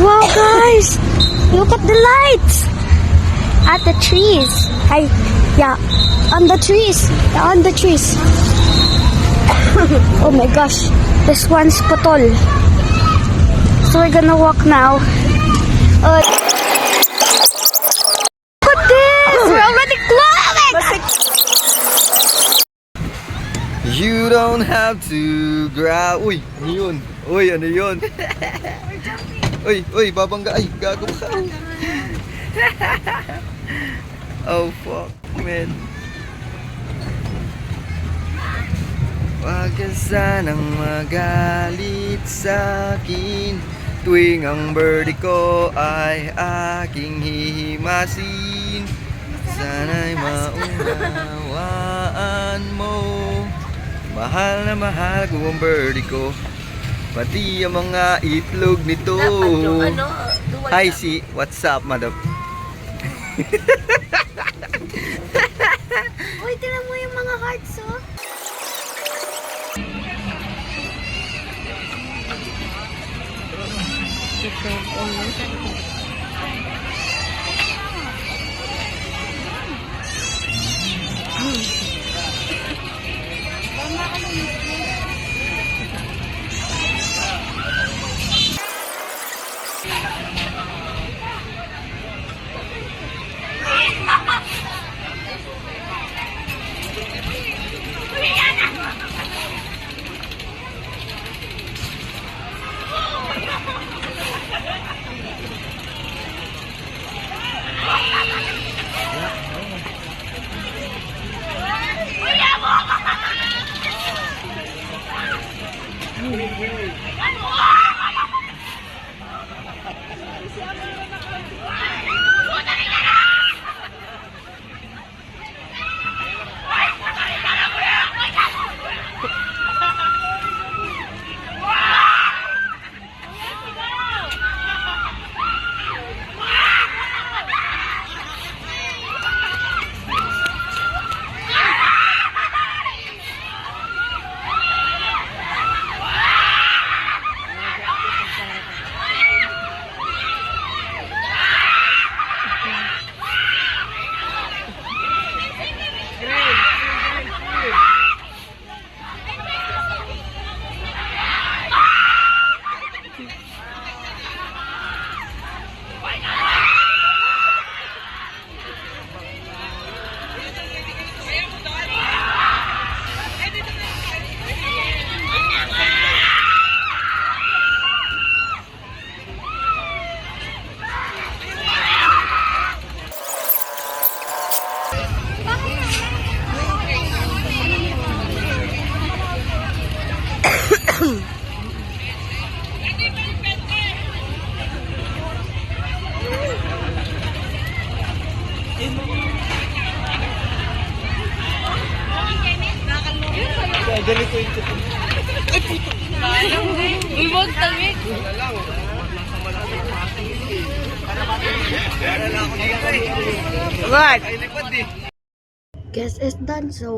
Wow, guys! Look at the lights! At the trees. Yeah, on the trees. On the trees. Oh my gosh, this one's putol. So we're gonna walk now. Look at this! We're already climbing! You don't have to grab... Uy, ano yun? Uy, ano yun? Uy, babangga. Ay, gago ka. Oh, fuck, man. Wag ka sanang magalit sa akin tuwing ang birdie ko ay aking hihimasin. Sana'y maunawaan mo. Mahal na mahal ko ang birdie ko, pati ang mga itlog nito. Hi, si what's up, madam? Uy, tingnan mo yung mga hearts, oh. Guys, it's done. So